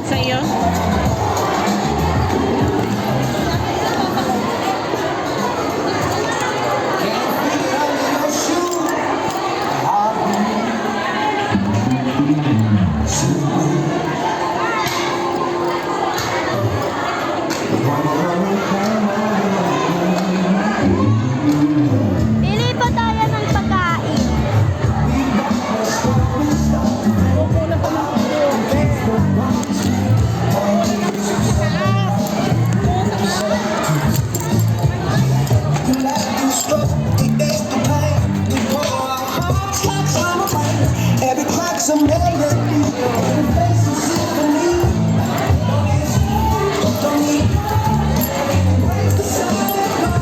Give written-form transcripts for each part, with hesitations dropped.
Sa iyo? Pili pa tayo ng pagkain. Every clock's a melody. Every face is symphony. Don't need waste the silence now.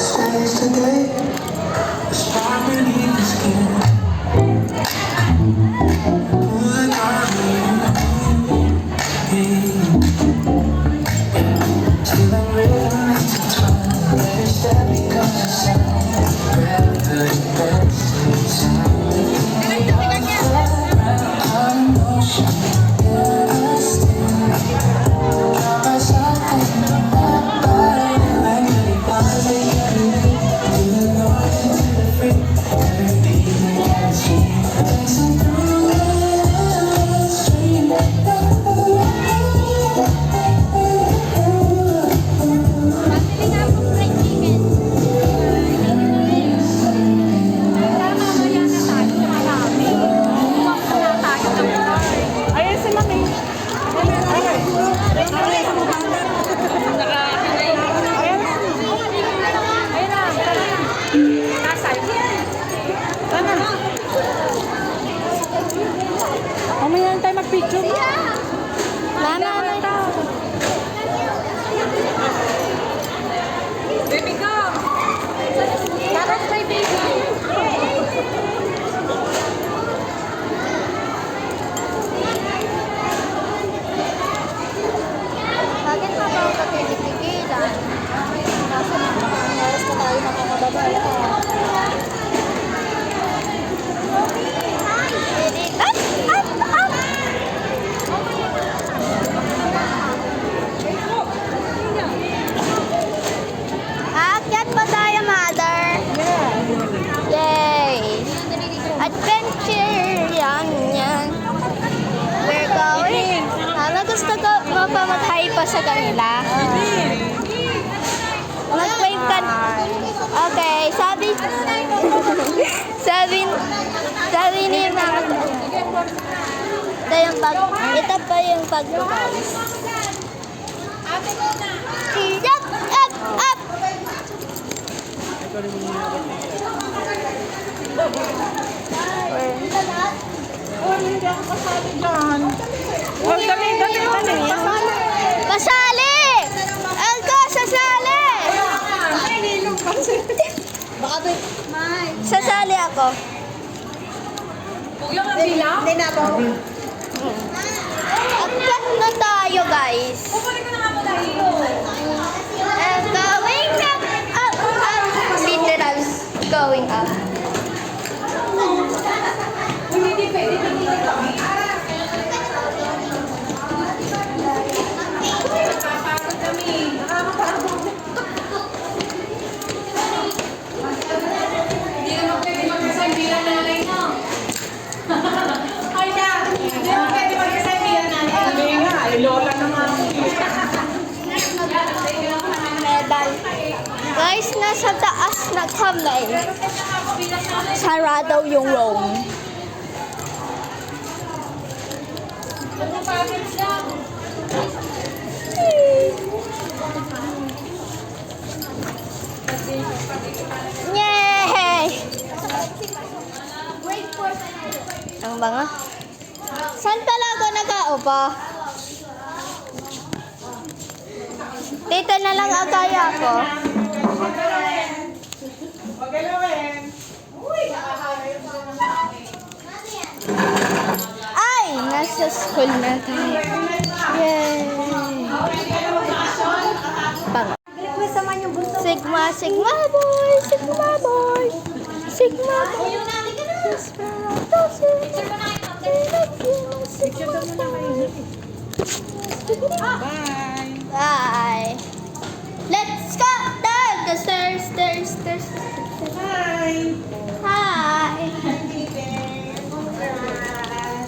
Says today, the spark beneath the skin. Pulling on me. Still I'm rhythm intertwined. Every step becomes a sound. Grab the best inside. I'm motion. I stand. Got myself in the back by like anybody. To the north and to the free. Every beat I can see. Racing through the stream. Ayan si Mami. Mamaya tayo mag-picture. Baby, go! Dapat may baby. Bakit nga ba ako tigilan? Nasa nangyayos na tayo mga mababae ko. Aakyat pa tayo, mother. Yay! Adventure! Yan. We're going. Gusto ko mapamatay pa sa kanila. Mag-wave ka. Okay, sabi ni mama. Ito pa yung pag-guys. Up! Hindi ako kasali dyan. Huwag dali. Kasali! Elko, sasali! Sasali ako. Yung ang bilang? Hindi na ako. Akyat na tayo, guys. Kukunin ko na nga mo tayo. And going up. Literal going up. Hindi pwede. Hindi kami. Nakapagod kami. Nakakapagod. Hindi naman pwede magkasabihan nanay mo. Ay na. Hindi naman pwede magkasabihan nanay. Sabi nga, lola naman. Medal. Guys, nasa taas na kami. Sarado yung room. Yay! Ang banga. Saan talaga nag-aupa? Dito na lang agaya ko. nasa school na tayo. Yay! Bang. Sigma, Sigma boy! Sigma boy! Sigma boy! Bye! Bye! Let's go down the stairs, stairs, stairs. Bye! Hi!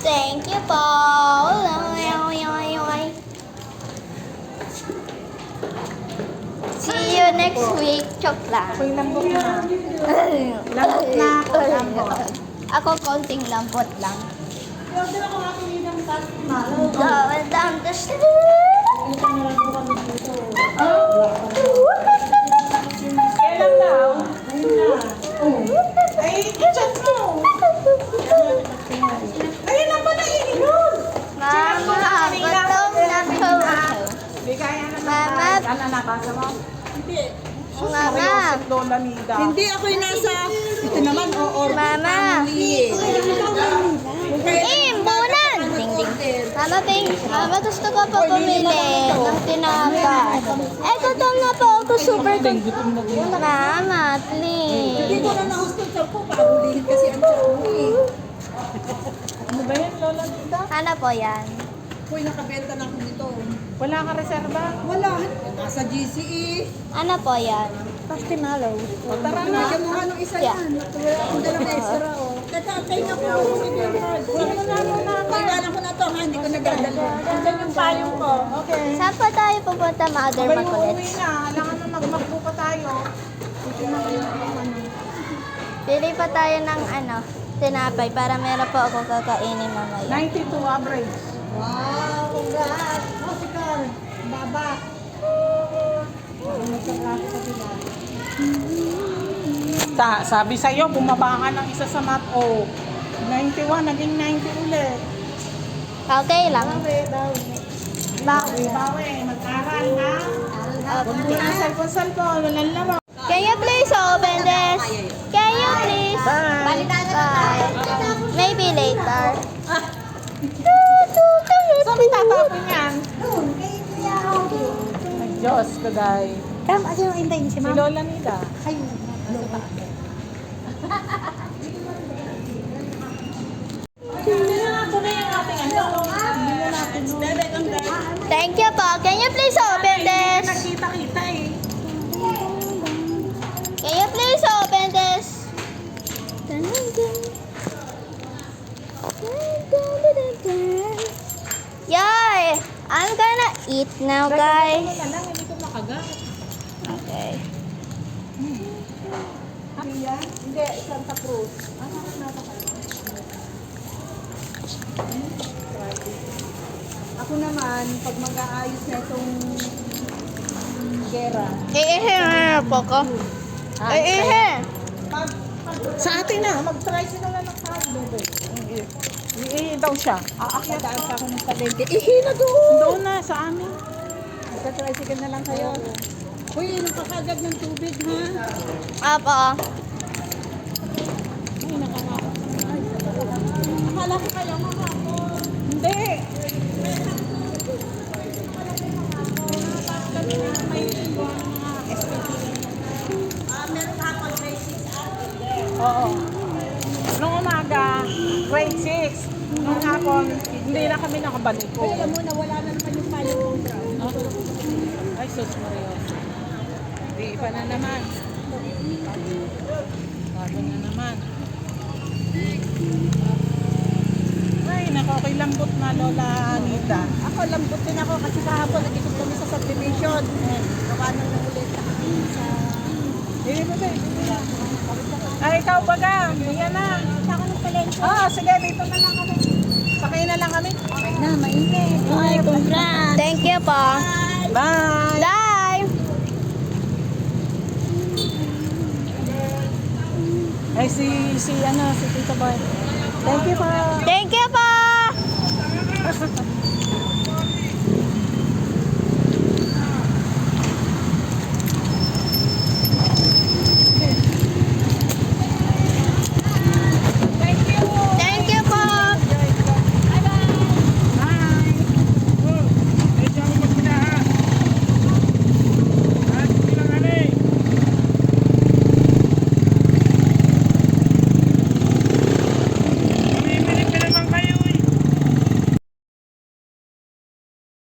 Thank you po! See you next week. Chok lang. Ako'y lambot na. Lambot na ako, lambot. Ako konting lambot lang. Order ako nga pinidang tas malo. Going down the stairs. Kailan daw? Ay, chat mo. Ayun lang pala iinom. Mama, gutom na po. Hindi kaya na Mama. Ano, nabasa mo? Mama. Lola Nida. Hindi ako yung nasa, ito naman, oo. Mama. Imbunan! Ding ding. Mama, Ping. Mama, gusto ko pa bumili ng tinapay. Eh, gutom na po ako. Super gutom. Mama, Hindi please. ko na nahusto sa po, pahulihin kasi ang tsakuli. Ano ba yan, Lola Nida? Ano po yan? Uy, nakabenta na ako nito. Wala ka reserva? Wala, nasa GCE. Ano po yan? Pastimalo. O, tara na. Bigyan mo nga nung isa yan. Ang dalawang extra, oh. Katatay na ko. Kailangan ko na to, ha? Hindi ko nagdadalo. Diyan yung payong ko. Okay. Saan pa tayo pupunta, Mother Sabay uuwi Makulets? na. Alangan na magmakbo pa tayo. Ito na kayo ng ano. Pili pa tayo ng tinapay para meron po ako kakainin mamaya. 92 average. Wow, congrats. Oscar, baba. Sabi sa'yo, bumaba ka ng isa sa math. Oh, 91, naging 90 ulit. Okay lang. Bawi, mag-aral ha. Huwag mo na cellphone, walang laro. Can you please open this? Can you please? Bye. Bye. Maybe later. Saan may tatapon yan? Diyos ko dahil. Kam, ano yung intay niya si Si Lola Nida. Ito na yung ating ano. Thank you po. Can you please open this? Nakita-kita eh. Can you please open this? Yay! I'm gonna eat now, guys. Hindi ko makagat. Okay. Hindi, Santa Cruz. Ako naman, pag mag-aayos na itong gera, Iihi na po ko. Iihi. Sa atin na, mag-tricycle na ng cardo. Daw siya. aakyat pa ako ng palengke. Ihina doon! Doon na, sa amin. Magka-tricycle na lang kayo. Uy, inom ka kagad ng tubig, ha? Apo. Ay, nakakakot. Akala ko kayo makakot. Hindi. Meron ka pa grade 6 Oo. Nung umaga, grade 6. Nung hapon, hindi na kami nakabalik ko. Kaya mo na wala na naman yung pilot program. Ay, sus Mario. Di pa na naman. Bago na naman. Ay, nakokoy lambot na Lola Anita. Ako, lambot din ako kasi kahapon nag-ikot kami sa subdivision. Gawa nang ulit sa Hindi mo ba? Ay, ikaw baga. Yan na. Ako ng palengke. Oo, sige, dito na lang kami. Sakay na lang kami. Na, mainit. Ay, congrats. Thank you po. Bye! Bye. Ay, si Tita Boy. Thank you po. Thank you po.